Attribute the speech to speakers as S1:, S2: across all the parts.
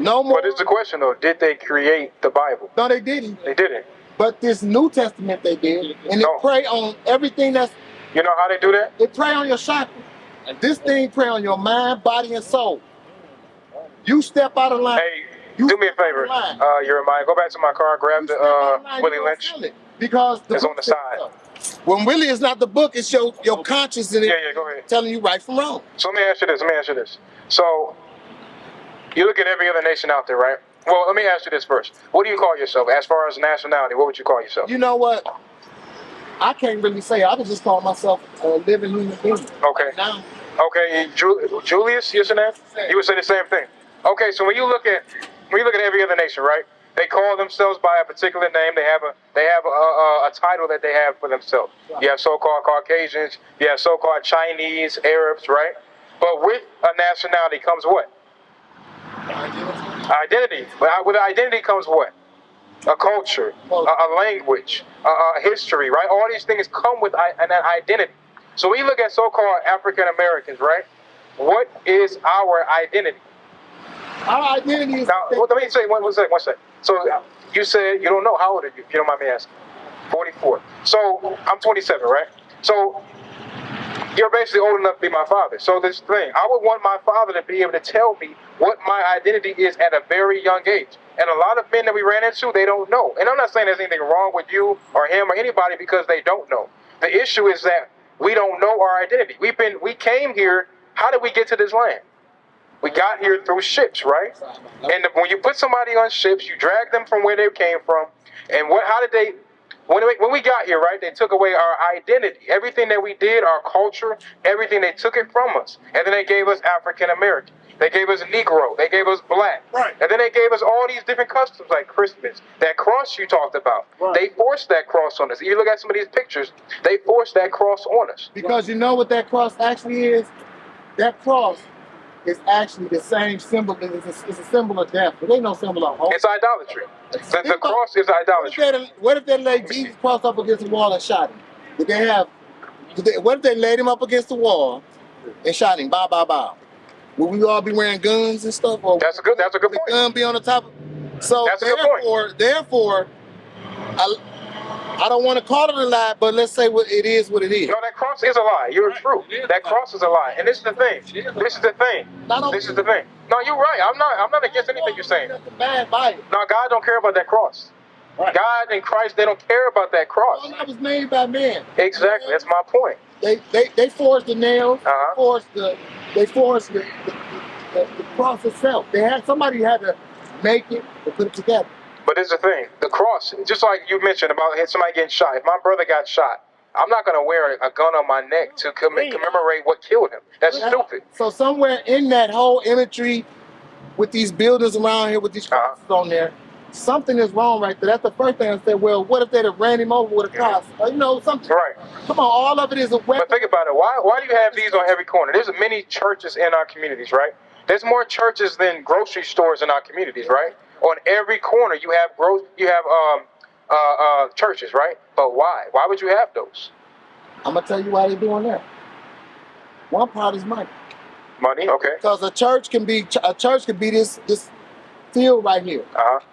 S1: No more.
S2: But it's the question though, did they create the Bible?
S1: No, they didn't.
S2: They didn't.
S1: But this New Testament they did, and they prey on everything that's...
S2: You know how they do that?
S1: They prey on your chakra. This thing prey on your mind, body, and soul. You step out of line.
S2: Hey, do me a favor. You're in mind. Go back to my car, grab the Willie Lynch.
S1: Because
S2: it's on the side.
S1: When Willie is not the book, it's your conscience in it.
S2: Yeah, go ahead.
S1: Telling you right from wrong.
S2: So let me ask you this. So you look at every other nation out there, right? Well, let me ask you this first. What do you call yourself? As far as nationality, what would you call yourself?
S1: You know what? I can't really say. I could just call myself a living human being.
S2: Okay.
S1: Now.
S2: Okay, Julius, your name? You would say the same thing. Okay, so when you look at every other nation, right? They call themselves by a particular name. They have a title that they have for themselves. You have so-called Caucasians. You have so-called Chinese, Arabs, right? But with a nationality comes what? Identity. With identity comes what? A culture, a language, a history, right? All these things come with an identity. So we look at so-called African Americans, right? What is our identity?
S1: Our identity is...
S2: Now, let me say one second. So you said you don't know. How old are you, if you don't mind me asking? 44. So I'm 27, right? So you're basically old enough to be my father. So this thing, I would want my father to be able to tell me what my identity is at a very young age. And a lot of men that we ran into, they don't know. And I'm not saying there's anything wrong with you or him or anybody because they don't know. The issue is that we don't know our identity. We came here. How did we get to this land? We got here through ships, right? And when you put somebody on ships, you drag them from where they came from. And when we got here, right, they took away our identity. Everything that we did, our culture, everything, they took it from us. And then they gave us African American. They gave us Negro. They gave us black.
S1: Right.
S2: And then they gave us all these different customs like Christmas. That cross you talked about. Right. They forced that cross on us. You look at some of these pictures, they forced that cross on us.
S1: Because you know what that cross actually is? That cross is actually the same symbol. It's a symbol of death. It ain't no symbol of hope.
S2: It's idolatry. The cross is idolatry.
S1: What if they laid Jesus cross up against the wall and shot him? What if they laid him up against the wall and shot him? Bow, bow, bow. Will we all be wearing guns and stuff? Or
S2: that's a good point.
S1: The gun be on the top. So therefore, I don't want to call it a lie, but let's say it is what it is.
S2: No, that cross is a lie. You're true. That cross is a lie. And this is the thing. No, you're right. I'm not against anything you're saying.
S1: Bad by it.
S2: No, God don't care about that cross. Right. God and Christ, they don't care about that cross.
S1: All that was made by man.
S2: Exactly. That's my point.
S1: They forged the nails. They forged the cross itself. Somebody had to make it and put it together.
S2: But here's the thing, the cross, just like you mentioned about somebody getting shot. If my brother got shot, I'm not going to wear a gun on my neck to commemorate what killed him. That's stupid.
S1: So somewhere in that whole imagery with these buildings around here with these crosses on there, something is wrong right there. That's the first thing I said, well, what if they'd have ran him over with a cross? Something.
S2: Right.
S1: Come on, all of it is a weapon.
S2: But think about it. Why do you have these on every corner? There's many churches in our communities, right? There's more churches than grocery stores in our communities, right? On every corner, you have churches, right? But why? Why would you have those?
S1: I'm gonna tell you why they're doing that. One part is money.
S2: Money, okay.
S1: Because a church can be this field right here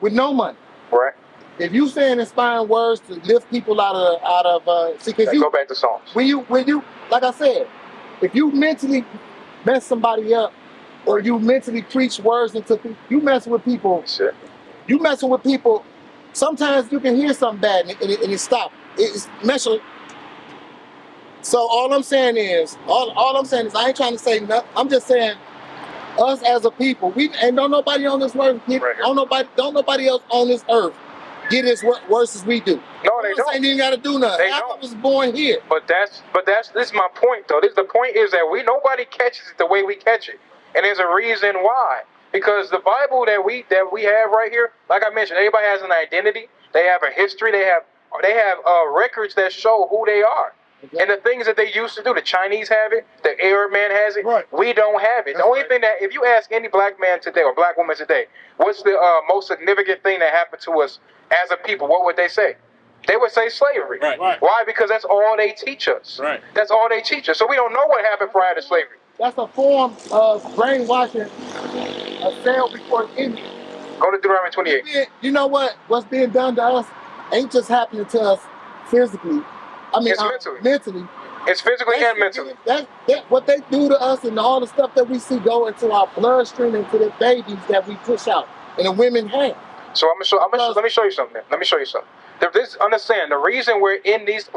S1: with no money.
S2: Right.
S1: If you saying inspiring words to lift people out of
S2: go back to Psalms.
S1: When you like I said, if you mentally mess somebody up, or you mentally preach words into people, you messing with people.
S2: Shit.
S1: You messing with people. Sometimes you can hear something bad and it stops. It's messing. So all I'm saying is I ain't trying to say nothing. I'm just saying us as a people, don't nobody on this earth don't nobody else on this earth get as worse as we do.
S2: No, they don't.
S1: Ain't even got to do nothing. I was born here.
S2: But this is my point though. The point is that nobody catches it the way we catch it. And there's a reason why. Because the Bible that we have right here, like I mentioned, everybody has an identity. They have a history. They have records that show who they are. Okay. And the things that they used to do. The Chinese have it. The Arab man has it. Right. We don't have it. The only thing that, if you ask any black man today or black woman today, what's the most significant thing that happened to us as a people, what would they say? They would say slavery. Right. Why? Because that's all they teach us. Right. That's all they teach us. So we don't know what happened prior to slavery.
S1: That's a form of brainwashing a cell before it's in you.
S2: Go to Deuteronomy 28.
S1: You know what? What's being done to us ain't just happening to us physically. I mean,
S2: It's
S1: mentally.
S2: It's physically and mentally.
S1: That what they do to us and all the stuff that we see go into our bloodstream, into the babies that we push out, and the women have.
S2: So let me show you something. Let me show you something. Understand the reason we're in this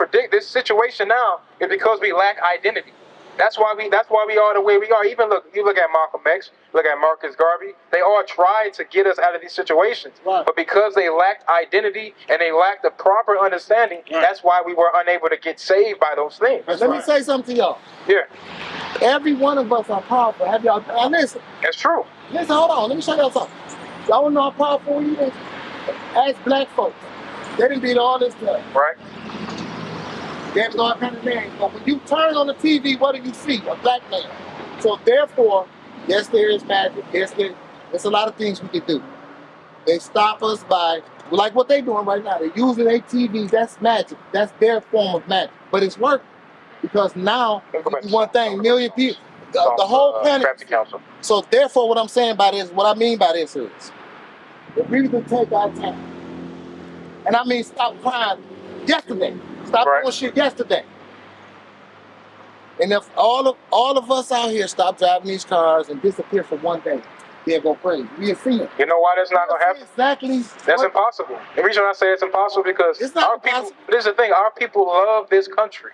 S2: situation now is because we lack identity. That's why we are the way we are. Even you look at Malcolm X, look at Marcus Garvey. They all tried to get us out of these situations,
S1: right.
S2: But because they lacked identity and they lacked the proper understanding, right. That's why we were unable to get saved by those things.
S1: Let me say something to y'all.
S2: Yeah.
S1: Every one of us are powerful. Have y'all? Listen.
S2: That's true.
S1: Listen, hold on. Let me show y'all something. Y'all know how powerful we is? Ask black folks. They didn't beat all this stuff.
S2: Right.
S1: There's no kind of name. But when you turn on the TV, what do you see? A black man. So therefore, yes, there is magic. Yes, there's a lot of things we can do. They stop us by, like what they're doing right now. They're using their TVs. That's magic. That's their form of magic. But it's working. Because now, one thing, million people, the whole planet. So therefore, what I'm saying by this, what I mean by this is, if we would take our time, and I mean stop crying yesterday. Stop doing shit yesterday. And if all of us out here stop driving these cars and disappear for one day, they'll go crazy. We'll see it.
S2: You know why that's not gonna happen?
S1: Exactly.
S2: That's impossible. The reason I say it's impossible because our people. This is the thing. Our people love this country.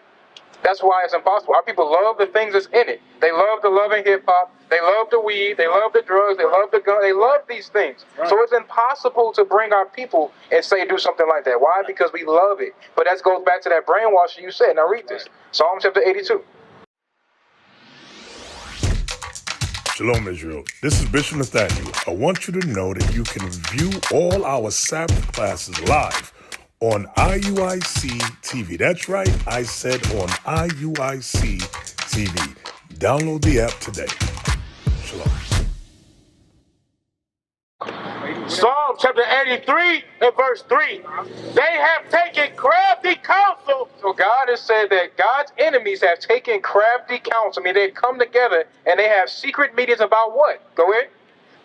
S2: That's why it's impossible. Our people love the things that's in it. They love the love and hip hop. They love the weed. They love the drugs. They love the gun. They love these things. Right. So it's impossible to bring our people and say do something like that. Why? Because we love it. But that goes back to that brainwashing you said. Now read this. Psalm chapter 82.
S3: Shalom, Israel. This is Bishop Nathaniel. I want you to know that you can view all our Sabbath classes live on IUIC TV. That's right, I said on IUIC TV. Download the app today. Shalom.
S4: Psalm chapter 83 and verse 3. They have taken crafty counsel.
S2: So God has said that God's enemies have taken crafty counsel. I mean, they've come together and they have secret meetings about what? Go ahead.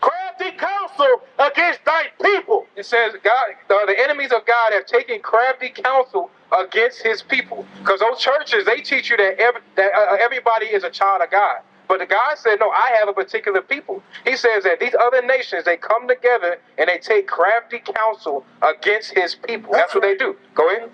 S4: Crafty counsel against thy people.
S2: It says God, the enemies of God have taken crafty counsel against his people. Because those churches, they teach you that everybody is a child of God. But the God said, no, I have a particular people. He says that these other nations, they come together and they take crafty counsel against his people. That's what they do. Go ahead.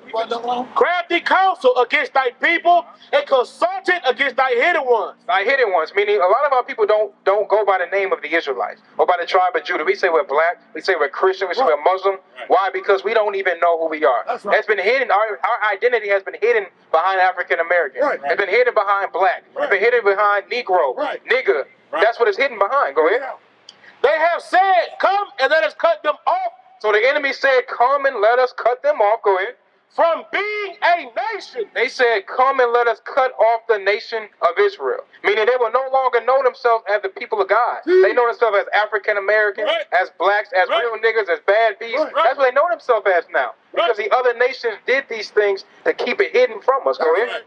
S4: Crafty counsel against thy people and consulted against thy hidden ones.
S2: Thy hidden ones, meaning a lot of our people don't go by the name of the Israelites or by the tribe of Judah. We say we're black, we say we're Christian, we say we're Muslim. Why? Because we don't even know who we are. It's been hidden. Our identity has been hidden behind African American. It's been hidden behind black. It's been hidden behind Negro, nigger. That's what it's hidden behind. Go ahead.
S4: They have said, come and let us cut them off.
S2: So the enemy said, come and let us cut them off. Go ahead.
S4: From being a nation.
S2: They said, come and let us cut off the nation of Israel. Meaning they will no longer know themselves as the people of God. They know themselves as African Americans, as blacks, as real niggas, as bad beasts. That's what they know themselves as now. Because the other nations did these things to keep it hidden from us. Go ahead.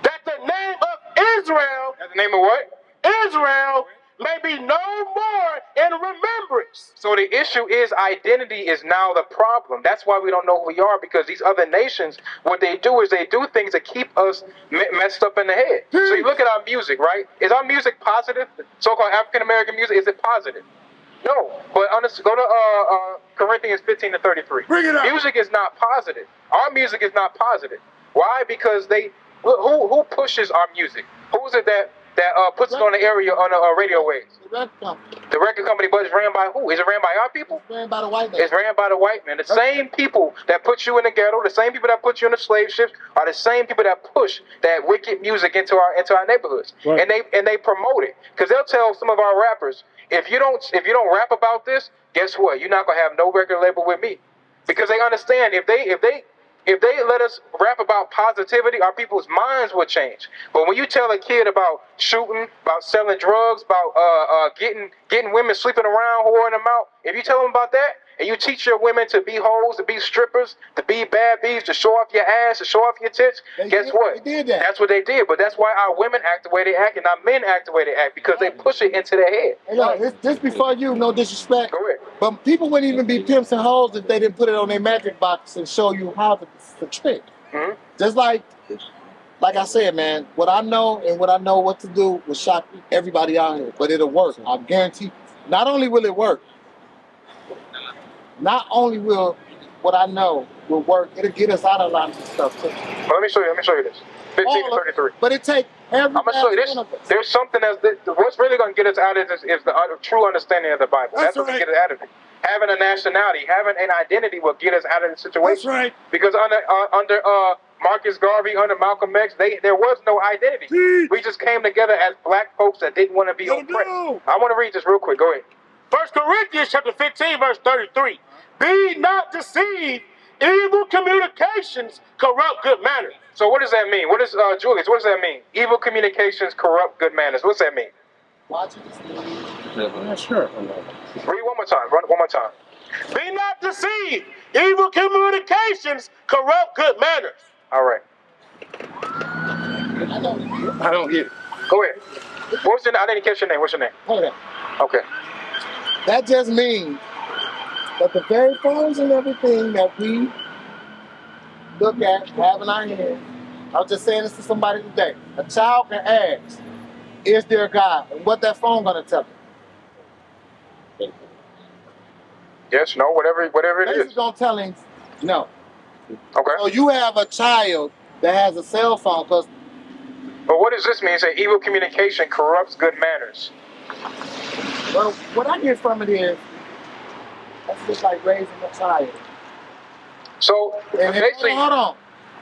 S4: That the name of Israel.
S2: That's the name of what?
S4: Israel may be no more in remembrance.
S2: So the issue is identity is now the problem. That's why we don't know who we are, because these other nations, what they do is they do things to keep us messed up in the head. So you look at our music, right? Is our music positive? So-called African-American music, is it positive? No. But go to Corinthians 15 to 33.
S4: Bring it up.
S2: Music is not positive. Our music is not positive. Why? Because who pushes our music? Who is it that puts it on the radio waves? The record company, but it's ran by who? Is it ran by our people?
S1: It's ran by the white man.
S2: It's ran by the white man. The same people that put you in the ghetto, the same people that put you in the slave ships, are the same people that push that wicked music into our neighborhoods. Right. And they promote it. Because they'll tell some of our rappers, if you don't rap about this, guess what? You're not gonna have no record label with me. Because they understand if they let us rap about positivity, our people's minds will change. But when you tell a kid about shooting, about selling drugs, about getting women sleeping around, whoring them out, if you tell them about that, and you teach your women to be hoes, to be strippers, to be bad bees, to show off your ass, to show off your tits, guess what?
S1: They did that.
S2: That's what they did. But that's why our women act the way they act and our men act the way they act, because they push it into their head.
S1: Hey, look, this before you, no disrespect.
S2: Go ahead.
S1: But people wouldn't even be pimps and hoes if they didn't put it on their magic box and show you how to trick.
S2: Mhm.
S1: Just like I said, man, what I know and what I know what to do will shock everybody out here, but it'll work. I guarantee. Not only will it work, not only will what I know will work, it'll get us out of a lot of this stuff too.
S2: Well, let me show you this. 15 to 33.
S1: But it takes every
S2: I'm gonna show you this.
S1: one of us.
S2: There's something what's really gonna get us out of this is the true understanding of the Bible. That's what's gonna get us out of it. Having a nationality, having an identity will get us out of the situation.
S1: That's right.
S2: Because under Marcus Garvey, under Malcolm X, there was no identity. We just came together as black folks that didn't want to be oppressed. I want to read this real quick. Go ahead.
S4: 1 Corinthians chapter 15, verse 33. Be not deceived. Evil communications corrupt good manners.
S2: So what does that mean? What is Julius? What does that mean? Evil communications corrupt good manners. What's that mean?
S1: Watching this.
S5: Yeah, sure.
S2: Read one more time. Run it one more time.
S4: Be not deceived. Evil communications corrupt good manners.
S2: All right.
S5: I don't get it.
S2: Go ahead. What's your name? I didn't catch your name. What's your name?
S1: Hold on.
S2: Okay.
S1: That just means that the very phones and everything that we look at, have in our hands, I was just saying this to somebody today. A child can ask, is there a God? And what that phone gonna tell them?
S2: Yes, no, whatever it
S1: Basically
S2: is.
S1: gonna tell him no.
S2: Okay.
S1: So you have a child that has a cell phone, because
S2: But what does this mean? It says evil communication corrupts good manners.
S1: well, what I get from it is that's just like raising a child.
S2: So
S1: And
S2: basically,
S1: hold on,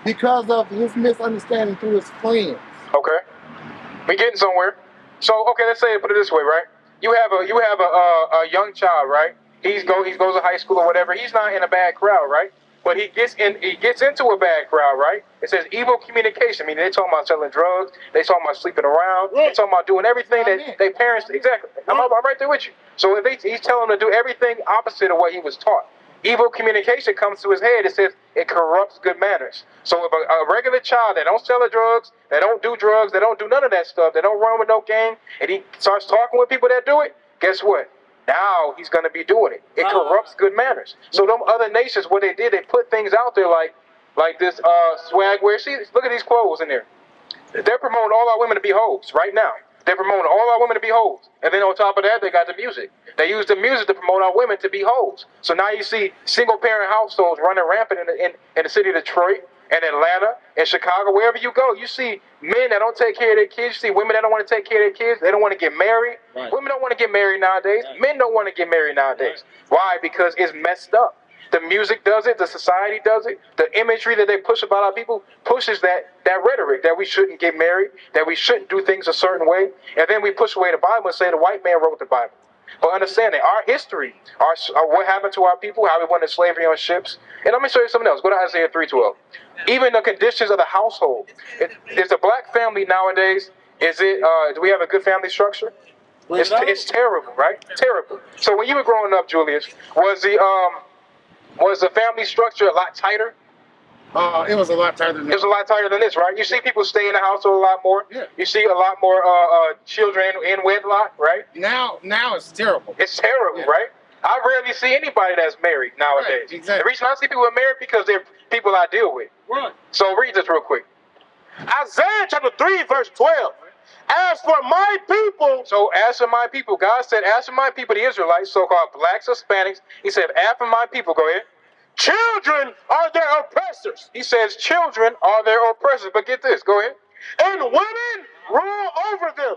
S1: because of his misunderstanding through his friends.
S2: okay, we getting somewhere. So okay, let's say put it this way, right? You have a young child, right? He goes to high school or whatever. He's not in a bad crowd, right? But he gets into a bad crowd, right? It says evil communication. I mean, they talking about selling drugs. They talking about sleeping around. They talking about doing everything that their parents exactly. I'm right there with you. So if he's telling them to do everything opposite of what he was taught. Evil communication comes to his head. It says it corrupts good manners. So if a regular child that don't sell the drugs, that don't do drugs, that don't do none of that stuff, that don't run with no gang, and he starts talking with people that do it, guess what? Now he's going to be doing it. It corrupts good manners. So them other nations, what they did, they put things out there like this swag wear. See, look at these clothes in there. They're promoting all our women to be hoes right now. They're promoting all our women to be hoes. And then on top of that, they got the music. They use the music to promote our women to be hoes. So now you see single-parent households running rampant in the city of Detroit and Atlanta and Chicago, wherever you go. You see men that don't take care of their kids. You see women that don't want to take care of their kids. They don't want to get married.
S5: Right.
S2: Women don't want to get married nowadays. Right. Men don't want to get married nowadays. Right. Why? Because it's messed up. The music does it. The society does it. The imagery that they push about our people pushes that rhetoric that we shouldn't get married, that we shouldn't do things a certain way. And then we push away the Bible and say the white man wrote the Bible. But understanding our history, our what happened to our people, how we went into slavery on ships. And let me show you something else. Go to Isaiah 3:12. Even the conditions of the household. Is a black family nowadays, do we have a good family structure? It's terrible, right? Terrible. So when you were growing up, Julius, was the family structure a lot tighter?
S5: It was a lot tighter than
S2: It was a lot tighter than this, right? You see people stay in the household a lot more.
S5: Yeah.
S2: You see a lot more children in wedlock, right?
S5: Now it's terrible.
S2: It's terrible,
S5: Yeah.
S2: right? I rarely see anybody that's married nowadays.
S5: Right, exactly.
S2: The reason I see people are married because they're people I deal with.
S5: Right.
S2: So read this real quick.
S4: Isaiah chapter 3, verse 12. As for my people,
S2: So as for my people, God said, as for my people, the Israelites, so-called blacks, Hispanics, he said, as for my people, go ahead.
S4: children are their oppressors,
S2: He says, children are their oppressors. But get this, go ahead.
S4: and women rule over them.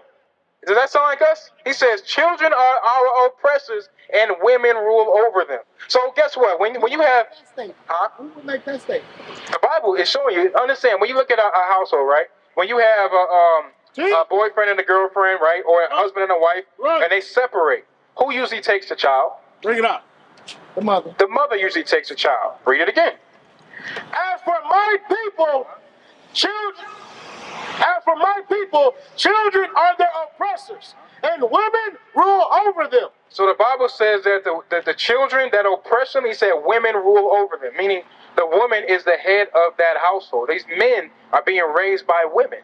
S2: Does that sound like us? He says, children are our oppressors and women rule over them. So guess what? When you have,
S1: Who would make that statement?
S2: the Bible is showing you, understand, when you look at a household, right? When you have a boyfriend and a girlfriend, right? Or a husband and a wife,
S4: Right.
S2: and they separate, who usually takes the child?
S4: Bring it up.
S1: The mother.
S2: The mother usually takes the child. Read it again.
S4: As for my people, children are their oppressors, and women rule over them.
S2: So the Bible says that the children that oppress them, he said women rule over them, meaning the woman is the head of that household. These men are being raised by women.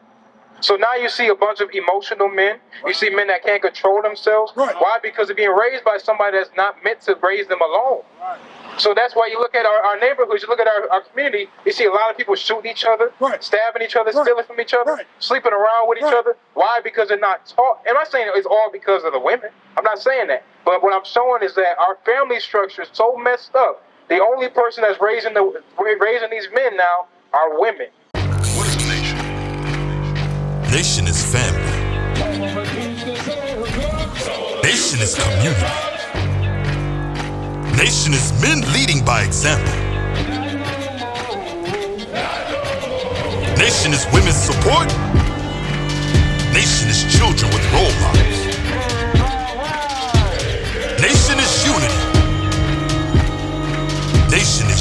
S2: So now you see a bunch of emotional men. You see men that can't control themselves.
S5: Right.
S2: Why? Because they're being raised by somebody that's not meant to raise them alone.
S5: Right.
S2: So that's why you look at our neighborhoods, you look at our community, you see a lot of people shooting each other,
S5: Right.
S2: stabbing each other,
S5: Right.
S2: stealing from each other,
S5: Right.
S2: sleeping around with each
S5: Right.
S2: other. Why? Because they're not taught. And I'm not saying it's all because of the women. I'm not saying that. But what I'm showing is that our family structure is so messed up. The only person that's raising these men now are women.
S6: What is a nation? Nation is family. Nation is community. Nation is men leading by example. Nation is women's support. Nation is children with role models. Nation is unity. Nation is